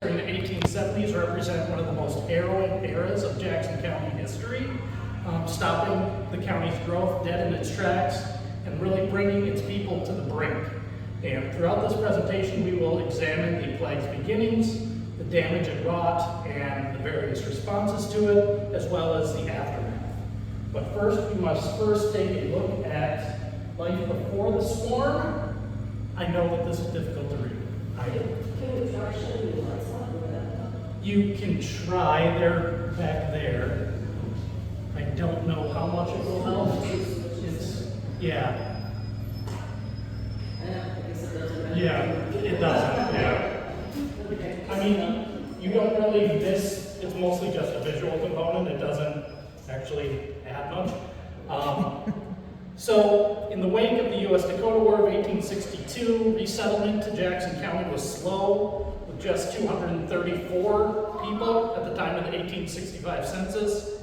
During the 1870s represent one of the most harrowing eras of Jackson County history, stopping the county's growth dead in its tracks and really bringing its people to the brink. And throughout this presentation, we will examine the plague's beginnings, the damage it wrought, and the various responses to it, as well as the aftermath. But first, we must take a look at life before the storm. I know that this is difficult to read. I do. Can we try showing you what's on that? You can try, they're back there. I don't know how much it will help. It's, yeah. I guess it doesn't matter. Yeah, it doesn't, yeah. Okay. I mean, you don't really miss, it's mostly just a visual component, it doesn't actually add much. So, in the wake of the U.S.-Dakota War of 1862, resettlement to Jackson County was slow, with just 234 people at the time of the 1865 census.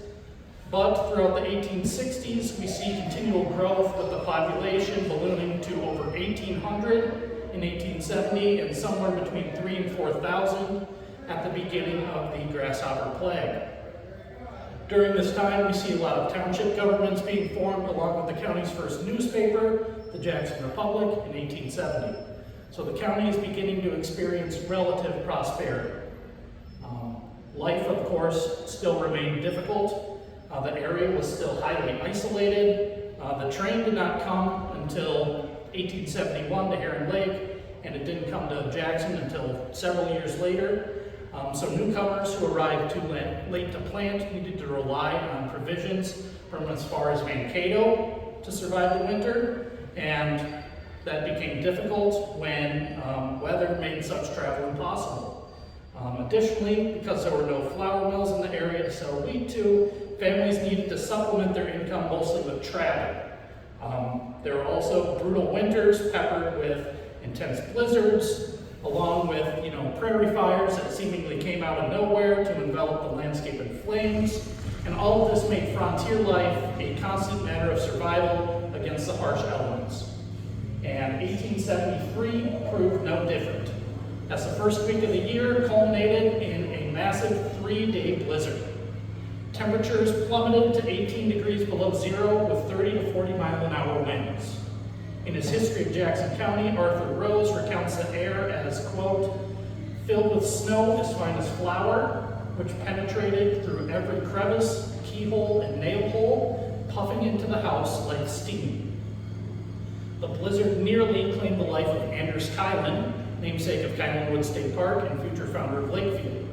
But throughout the 1860s, we see continual growth, with the population ballooning to over 1,800 in 1870 and somewhere between 3,000 and 4,000 at the beginning of the Grasshopper plague. During this time, we see a lot of township governments being formed, along with the county's first newspaper, the Jackson Republic, in 1870. So the county is beginning to experience relative prosperity. Life, of course, still remained difficult. The area was still highly isolated. The train did not come until 1871 to Heron Lake, and it didn't come to Jackson until several years later. So newcomers who arrived too late to plant needed to rely on provisions from as far as Mankato to survive the winter, and that became difficult when weather made such travel impossible. Additionally, because there were no flour mills in the area to sell wheat to, families needed to supplement their income mostly with travel. There were also brutal winters peppered with intense blizzards, along with, prairie fires that seemingly came out of nowhere to envelop the landscape in flames. And all of this made frontier life a constant matter of survival against the harsh elements. And 1873 proved no different, as the first week of the year culminated in a massive 3-day blizzard. Temperatures plummeted to 18 degrees below zero with 30 to 40 mile-an-hour winds. In his History of Jackson County, Arthur Rose recounts the air as, quote, filled with snow as fine as flour, which penetrated through every crevice, keyhole, and nail hole, puffing into the house like steam. The blizzard nearly claimed the life of Anders Kylan, namesake of Kylanwood State Park and future founder of Lakeview.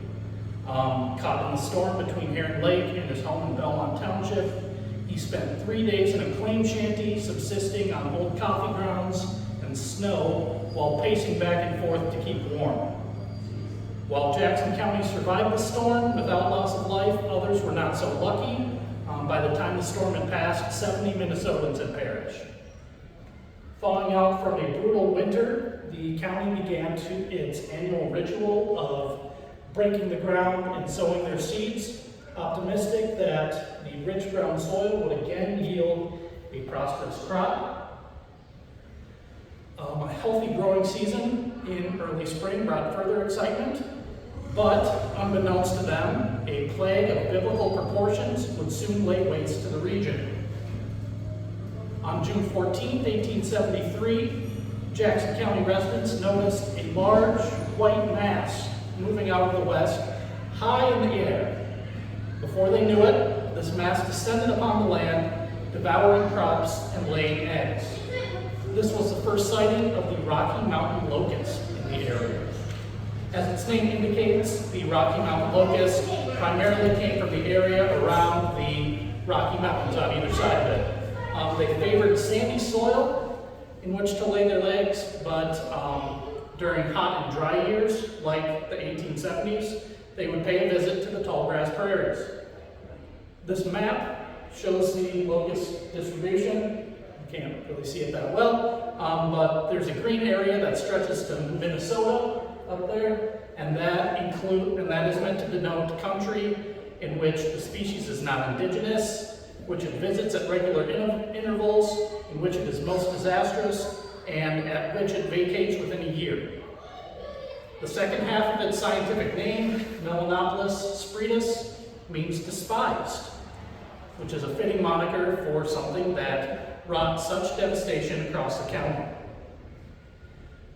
Caught in the storm between Heron Lake and his home in Belmont Township, he spent 3 days in a claim shanty, subsisting on old coffee grounds and snow while pacing back and forth to keep warm. While Jackson County survived the storm without loss of life, others were not so lucky. By the time the storm had passed, 70 Minnesotans had perished. Thawing out from a brutal winter, the county began its annual ritual of breaking the ground and sowing their seeds, optimistic that the rich brown soil would again yield a prosperous crop. A healthy growing season in early spring brought further excitement, but unbeknownst to them, a plague of biblical proportions would soon lay waste to the region. On June 14, 1873, Jackson County residents noticed a large white mass moving out of the west, high in the air. Before they knew it, this mass descended upon the land, devouring crops and laying eggs. This was the first sighting of the Rocky Mountain locust in the area. As its name indicates, the Rocky Mountain locust primarily came from the area around the Rocky Mountains on either side of it. They favored sandy soil in which to lay their eggs, but during hot and dry years, like the 1870s, they would pay a visit to the tall grass prairies. This map shows the locust distribution. You can't really see it that well, but there's a green area that stretches to Minnesota up there, and that is meant to denote country in which the species is not indigenous, which it visits at regular intervals, in which it is most disastrous, and at which it vacates within a year. The second half of its scientific name, Melanopolis spreadus, means despised, which is a fitting moniker for something that wrought such devastation across the county.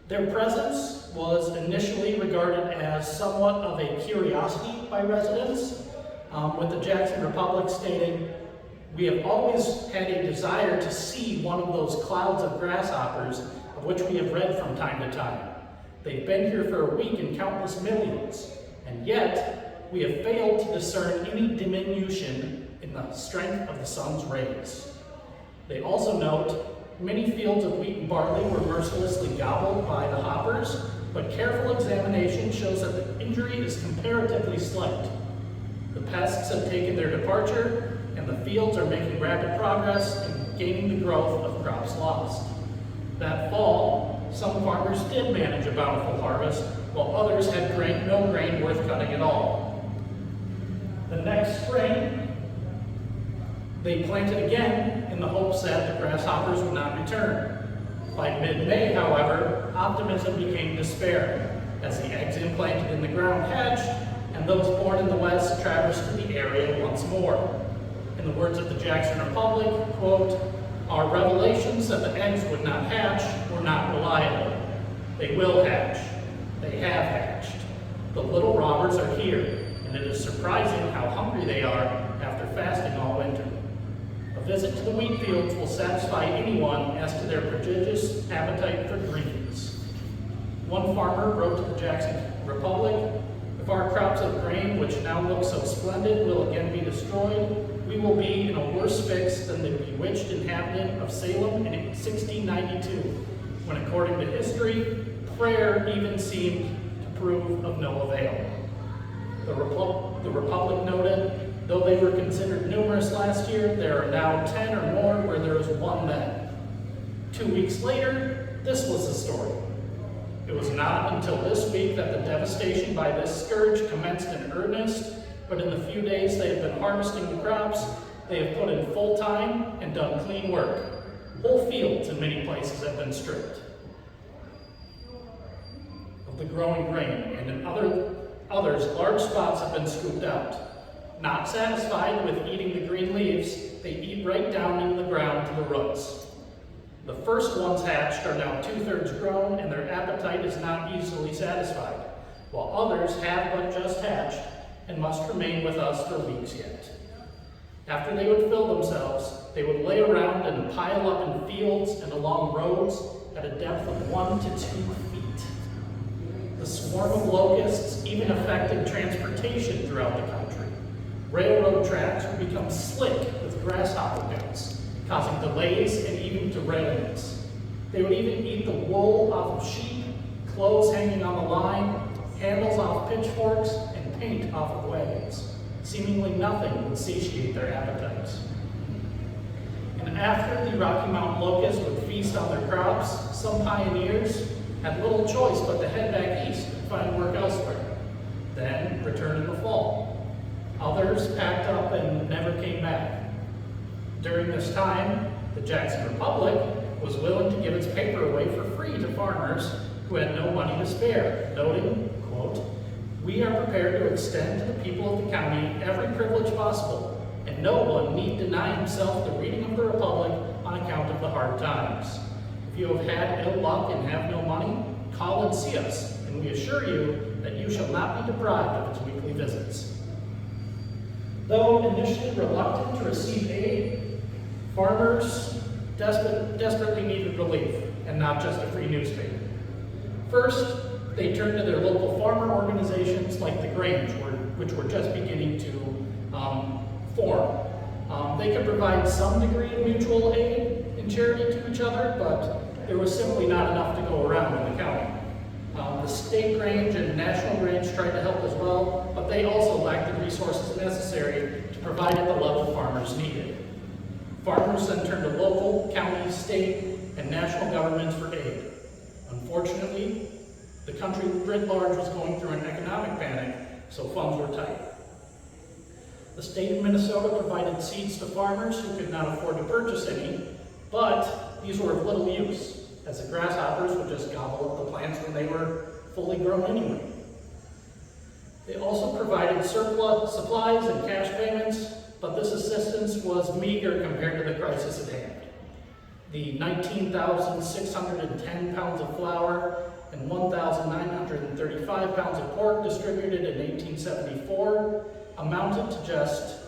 Their presence was initially regarded as somewhat of a curiosity by residents, with the Jackson Republic stating, "We have always had a desire to see one of those clouds of grasshoppers of which we have read from time to time. They've been here for a week in countless millions, and yet we have failed to discern any diminution in the strength of the sun's rays." They also note, "Many fields of wheat and barley were mercilessly gobbled by the hoppers, but careful examination shows that the injury is comparatively slight. The pests have taken their departure, and the fields are making rapid progress in gaining the growth of crops lost." That fall, some farmers did manage a bountiful harvest, while others had no grain worth cutting at all. The next spring, they planted again in the hopes that the grasshoppers would not return. By mid-May, however, optimism became despair, as the eggs implanted in the ground hatched, and those born in the West traversed to the area once more. In the words of the Jackson Republic, quote, "Our revelations that the eggs would not hatch were not reliable. They will hatch. They have hatched. The little robbers are here, and it is surprising how hungry they are after fasting all winter. A visit to the wheat fields will satisfy anyone as to their prodigious appetite for greens." One farmer wrote to the Jackson Republic, "If our crops of grain, which now look so splendid, will again be destroyed, we will be in a worse fix than the bewitched inhabitant of Salem in 1692, when, according to history, prayer even seemed to prove of no avail." The Republic noted, "Though they were considered numerous last year, there are now 10 or more where there is one then." 2 weeks later, this was the story. It was not until this week that the devastation by this scourge commenced in earnest, but in the few days they have been harvesting the crops, they have put in full time and done clean work. Whole fields in many places have been stripped of the growing grain, and in others large spots have been scooped out. Not satisfied with eating the green leaves, they eat right down into the ground to the roots. The first ones hatched are now 2/3 grown, and their appetite is not easily satisfied, while others have but just hatched and must remain with us for weeks yet. After they would fill themselves, they would lay around and pile up in fields and along roads at a depth of 1 to 2 feet. The swarm of locusts even affected transportation throughout the country. Railroad tracks would become slick with grasshopper guts, causing delays and even derailments. They would even eat the wool off of sheep, clothes hanging on the line, handles off pitchforks, and paint off of wagons. Seemingly nothing would satiate their appetites. And after the Rocky Mountain locusts would feast on their crops, some pioneers had little choice but to head back east and find work elsewhere, then return in the fall. Others packed up and never came back. During this time, the Jackson Republic was willing to give its paper away for free to farmers who had no money to spare, noting, quote, "We are prepared to extend to the people of the county every privilege possible, and no one need deny himself the reading of the Republic on account of the hard times. If you have had ill luck and have no money, call and see us, and we assure you that you shall not be deprived of its weekly visits." Though initially reluctant to receive aid, farmers desperately needed relief, and not just a free newspaper. First, they turned to their local farmer organizations like the Grange, which were just beginning to form. They could provide some degree of mutual aid and charity to each other, but there was simply not enough to go around in the county. The state Grange and national Grange tried to help as well, but they also lacked the resources necessary to provide at the level farmers needed. Farmers then turned to local, county, state, and national governments for aid. Unfortunately, the country writ large was going through an economic panic, so funds were tight. The state of Minnesota provided seeds to farmers who could not afford to purchase any, but these were of little use, as the grasshoppers would just gobble up the plants when they were fully grown anyway. They also provided surplus supplies and cash payments, but this assistance was meager compared to the crisis at hand. The 19,610 pounds of flour and 1,935 pounds of pork distributed in 1874 amounted to just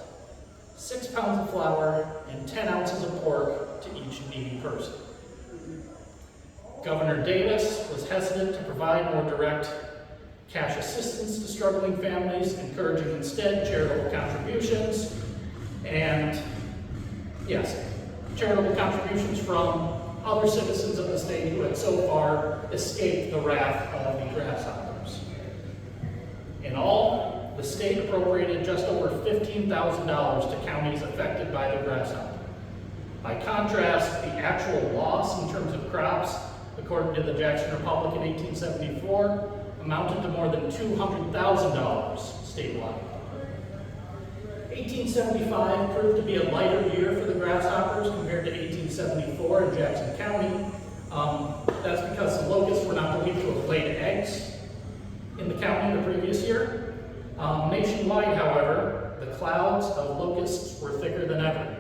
6 pounds of flour and 10 ounces of pork to each needy person. Governor Davis was hesitant to provide more direct cash assistance to struggling families, encouraging instead charitable contributions and, yes, charitable contributions from other citizens of the state who had so far escaped the wrath of the grasshoppers. In all, the state appropriated just over $15,000 to counties affected by the grasshopper. By contrast, the actual loss in terms of crops, according to the Jackson Republic in 1874, amounted to more than $200,000 statewide. 1875 proved to be a lighter year for the grasshoppers compared to 1874 in Jackson County. That's because the locusts were not believed to have laid eggs in the county the previous year. Nationwide, however, the clouds of locusts were thicker than ever.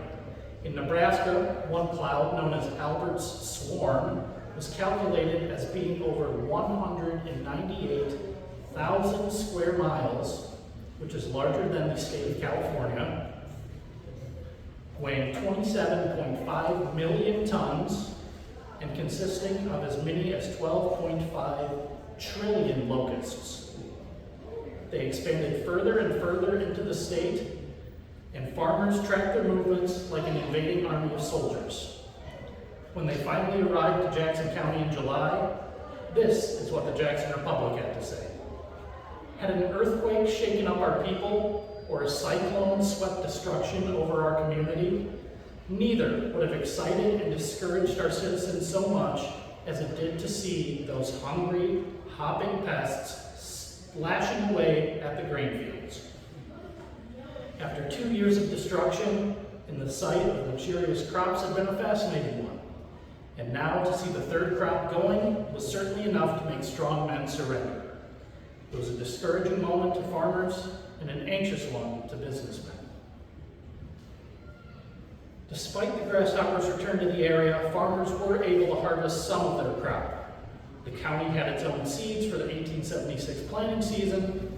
In Nebraska, one cloud, known as Albert's Swarm, was calculated as being over 198,000 square miles, which is larger than the state of California, weighing 27.5 million tons and consisting of as many as 12.5 trillion locusts. They expanded further and further into the state, and farmers tracked their movements like an invading army of soldiers. When they finally arrived to Jackson County in July, this is what the Jackson Republic had to say. Had an earthquake shaken up our people, or a cyclone swept destruction over our community, neither would have excited and discouraged our citizens so much as it did to see those hungry, hopping pests lashing away at the grain fields. After 2 years of destruction, and the sight of luxurious crops had been a fascinating one. And now to see the third crop going was certainly enough to make strong men surrender. It was a discouraging moment to farmers and an anxious one to businessmen. Despite the grasshoppers' return to the area, farmers were able to harvest some of their crop. The county had its own seeds for the 1876 planting season,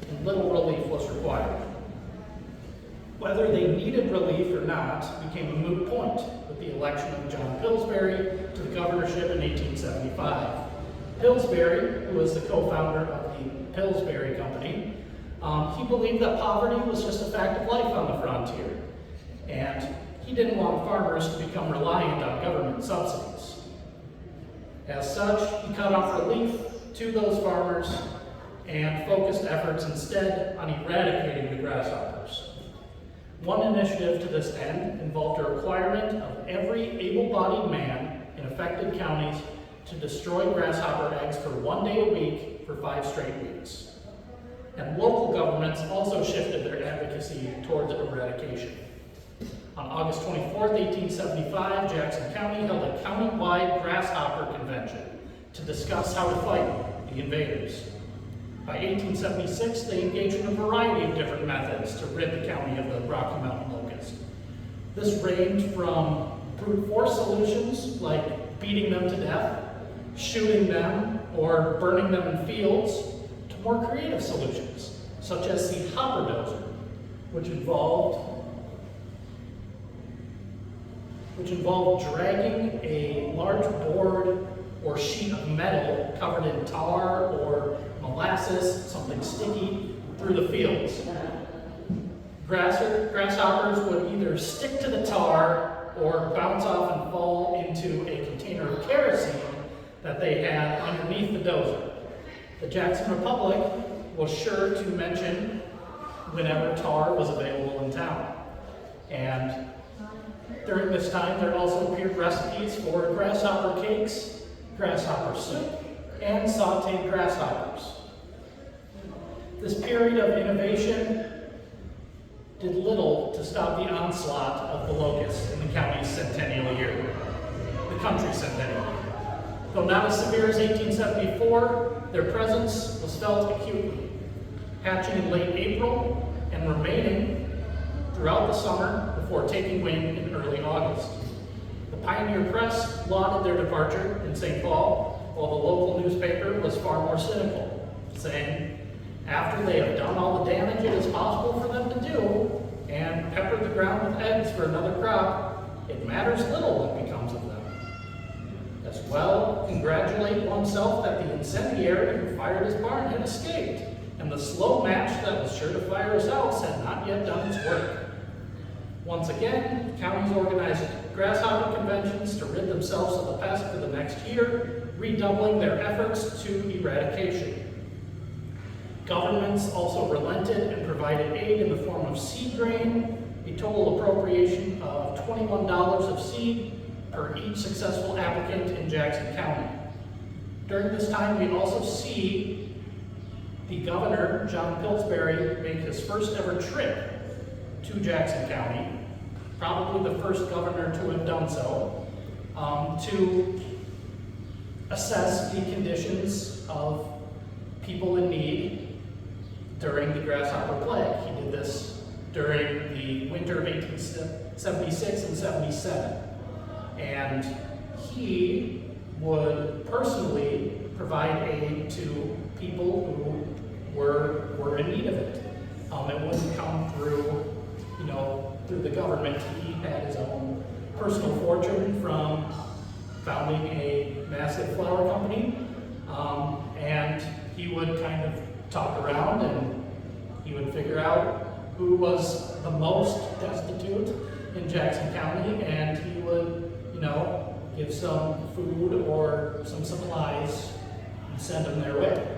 and little relief was required. Whether they needed relief or not became a moot point with the election of John Pillsbury to the governorship in 1875. Pillsbury, who was the co-founder of the Pillsbury Company, he believed that poverty was just a fact of life on the frontier, and he didn't want farmers to become reliant on government subsidies. As such, he cut off relief to those farmers and focused efforts instead on eradicating the grasshoppers. One initiative to this end involved a requirement of every able-bodied man in affected counties to destroy grasshopper eggs for 1 day a week for 5 straight weeks. And local governments also shifted their advocacy towards eradication. On August 24th, 1875, Jackson County held a county-wide grasshopper convention to discuss how to fight the invaders. By 1876, they engaged in a variety of different methods to rid the county of the Rocky Mountain locust. This ranged from brute force solutions like beating them to death, shooting them, or burning them in fields, to more creative solutions, such as the hopper dozer, which involved dragging a large board or sheet of metal covered in tar or molasses, something sticky, through the fields. Grasshoppers would either stick to the tar or bounce off and fall into a container of kerosene that they had underneath the dozer. The Jackson Republic was sure to mention whenever tar was available in town. And during this time, there also appeared recipes for grasshopper cakes, grasshopper soup, and sauteed grasshoppers. This period of innovation did little to stop the onslaught of the locusts in the county's centennial year, the country's centennial year. Though not as severe as 1874, their presence was felt acutely, hatching in late April and remaining throughout the summer before taking wing in early August. The Pioneer Press lauded their departure in St. Paul, while the local newspaper was far more cynical, saying, after they have done all the damage it is possible for them to do, and peppered the ground with eggs for another crop, it matters little what becomes of them. As well, congratulate oneself that the incendiary who fired his barn had escaped, and the slow match that was sure to fire his house had not yet done its work. Once again, counties organized grasshopper conventions to rid themselves of the pest for the next year, redoubling their efforts to eradication. Governments also relented and provided aid in the form of seed grain, a total appropriation of $21 of seed per each successful applicant in Jackson County. During this time, we also see the governor, John Pillsbury, make his first ever trip to Jackson County, probably the first governor to have done so, to assess the conditions of people in need during the grasshopper plague. He did this during the winter of 1876 and 77. And he would personally provide aid to people who were in need of it. It wouldn't come through, through the government. He had his own personal fortune from founding a massive flower company, and he would kind of talk around and he would figure out who was the most destitute in Jackson County, and he would, give some food or some supplies and send them their way.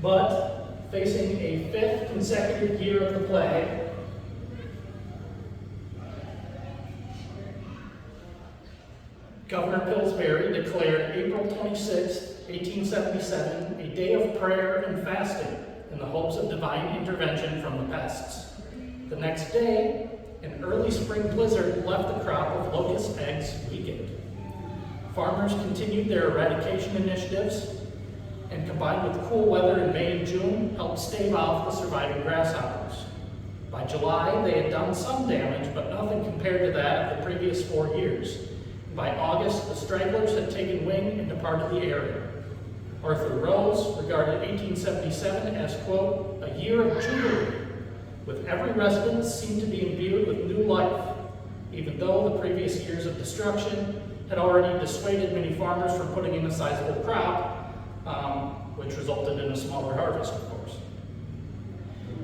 But facing a fifth consecutive year of the plague, Governor Pillsbury declared April 26, 1877, a day of prayer and fasting in the hopes of divine intervention from the pests. The next day, an early spring blizzard left the crop of locust eggs weakened. Farmers continued their eradication initiatives, and combined with cool weather in May and June, helped stave off the surviving grasshoppers. By July, they had done some damage, but nothing compared to that of the previous 4 years. By August, the stragglers had taken wing and departed the area. Arthur Rose regarded 1877 as, quote, a year of jubilee, with every resident seemed to be imbued with new life, even though the previous years of destruction had already dissuaded many farmers from putting in a sizable crop, which resulted in a smaller harvest, of course.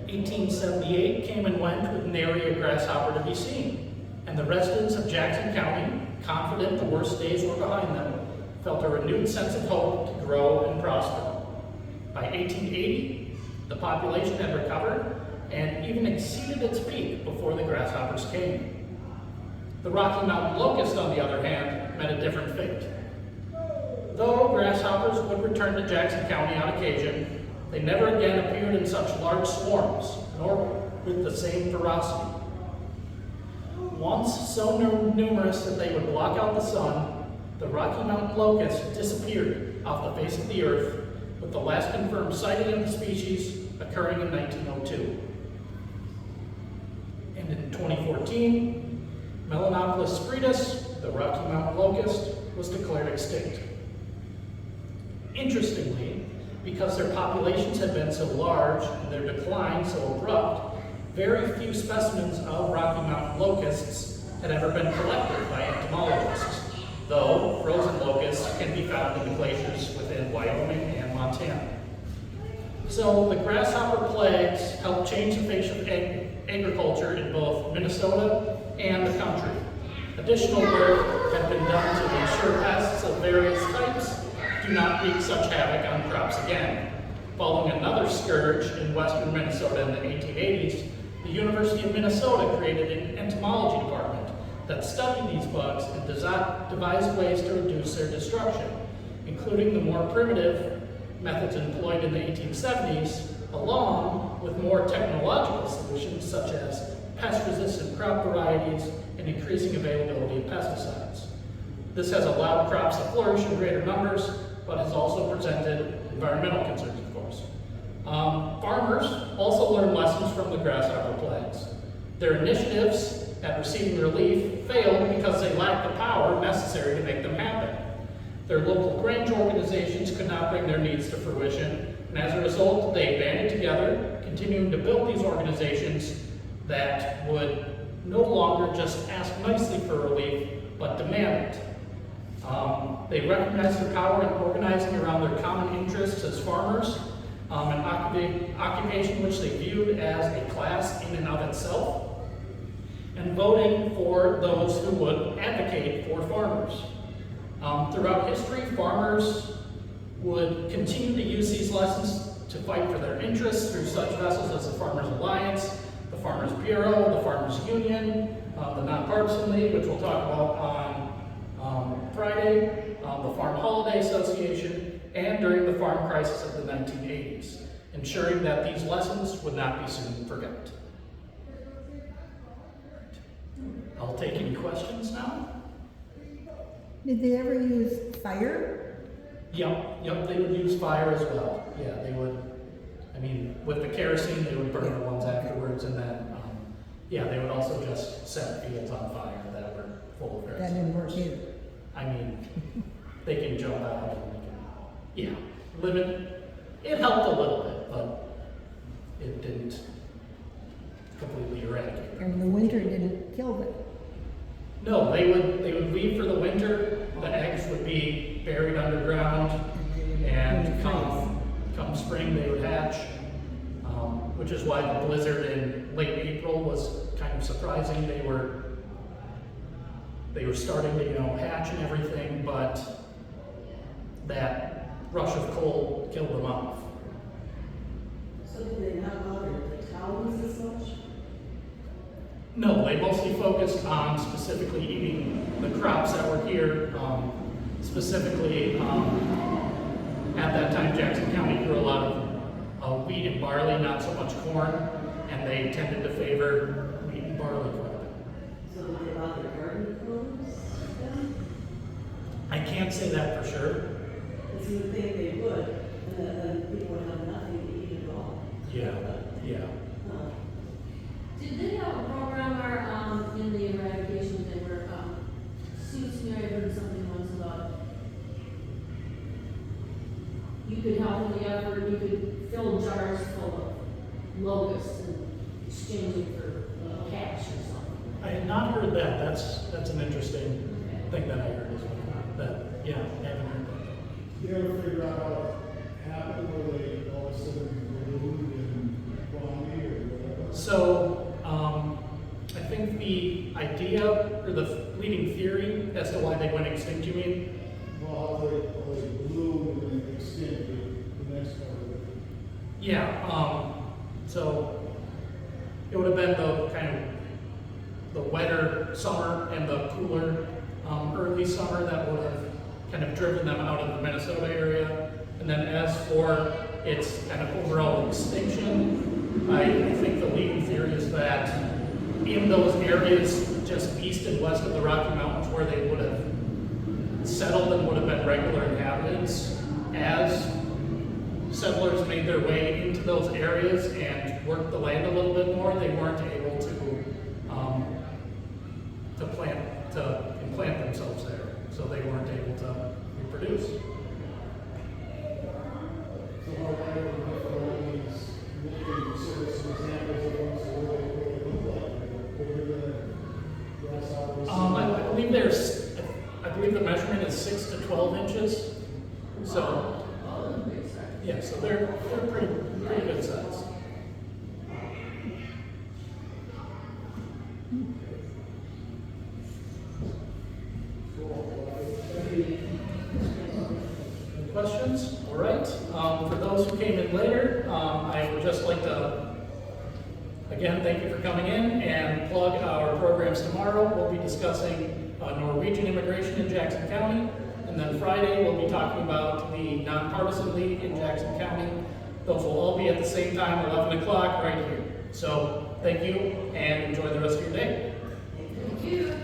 1878 came and went with nary a grasshopper to be seen, and the residents of Jackson County, confident the worst days were behind them, felt a renewed sense of hope to grow and prosper. By 1880, the population had recovered and even exceeded its peak before the grasshoppers came. The Rocky Mountain locust, on the other hand, met a different fate. Though grasshoppers would return to Jackson County on occasion, they never again appeared in such large swarms, nor with the same ferocity. Once so numerous that they would block out the sun, the Rocky Mountain locust disappeared off the face of the earth, with the last confirmed sighting of the species occurring in 1902. And in 2014, Melanopolis spredus, the Rocky Mountain locust, was declared extinct. Interestingly, because their populations had been so large and their decline so abrupt, very few specimens of Rocky Mountain locusts had ever been collected by entomologists, though frozen locusts can be found in the glaciers within Wyoming and Montana. So the grasshopper plagues helped change the face of agriculture in both Minnesota and the country. Additional work had been done to ensure pests of various types do not wreak such havoc on crops again. Following another scourge in western Minnesota in the 1880s, the University of Minnesota created an entomology department that studied these bugs and devised ways to reduce their destruction, including the more primitive methods employed in the 1870s, along with more technological solutions such as pest-resistant crop varieties and increasing availability of pesticides. This has allowed crops to flourish in greater numbers but has also presented environmental concerns, of course. Farmers also learn lessons from the grasshopper plagues. Their initiatives at receiving relief failed because they lacked the power necessary to make them happen. Their local ranch organizations could not bring their needs to fruition, and as a result, they banded together, continuing to build these organizations that would no longer just ask nicely for relief, but demand it. They recognized their power in organizing around their common interests as farmers, an occupation which they viewed as a class in and of itself, and voting for those who would advocate for farmers. Throughout history, farmers would continue to use these lessons to fight for their interests through such vessels as the Farmers Alliance, the Farmers Bureau, the Farmers Union, the Nonpartisan League, which we'll talk about on Friday, the Farm Holiday Association, and during the farm crisis of the 1980s, ensuring that these lessons would not be soon forgotten. I'll take any questions now. Did they ever use fire? Yep, they would use fire as well. Yeah, they would, I mean, with the kerosene, they would burn the ones afterwards, and then, yeah, they would also just set fields on fire that were full of That kerosene. didn't work either. I mean, they can jump out and they can, yeah, it helped a little bit, but it didn't completely eradicate them. And the winter didn't kill them. No, they would leave for the winter. The eggs would be buried underground, and come spring they would hatch. Which is why the blizzard in late April was kind of surprising. They were starting to hatch and everything, but that rush of cold killed them off. So did they not bother the towns as much? No, they mostly focused on specifically eating the crops that were here. Specifically, at that time, Jackson County grew a lot of wheat and barley, not so much corn, and they tended to favor wheat and barley quite a bit. So did they bother garden clothes then? I can't say that for sure. Because you would think they would, and then people would have nothing to eat at all. Yeah. Did they have a programmer in the eradication that were, suits me, I heard something once about you could help in the effort, you could fill jars full of locusts and exchange it for cash or something. I had not heard that. That's an interesting thing that I heard as well. That, yeah, I haven't heard that. You ever figure out how it happened, where they all of a sudden ballooned and Bonnie or whatever? So, I think the idea, or the leading theory as to why they went extinct, you mean? Well, how they ballooned and then extended the next part of it. Yeah, so it would have been the kind of the wetter summer and the cooler early summer that would have kind of driven them out of the Minnesota area. And then as for its kind of overall extinction, I think the leading theory is that in those areas just east and west of the Rocky Mountains where they would have settled and would have been regular inhabitants, as settlers made their way into those areas and worked the land a little bit more, they weren't able to implant themselves there, so they weren't able to reproduce. So how they were all these, looking sort of some examples of ones where they look like, what are the grasshoppers? I believe the measurement is 6 to 12 inches. So, yeah, so they're pretty good size. Any questions? All right. For those who came in later, I would just like to, again, thank you for coming in and plug our programs tomorrow. We'll be discussing Norwegian immigration in Jackson County. And then Friday, we'll be talking about the Nonpartisan League in Jackson County. Those will all be at the same time, 11 o'clock, right here. So thank you and enjoy the rest of your day. Thank you.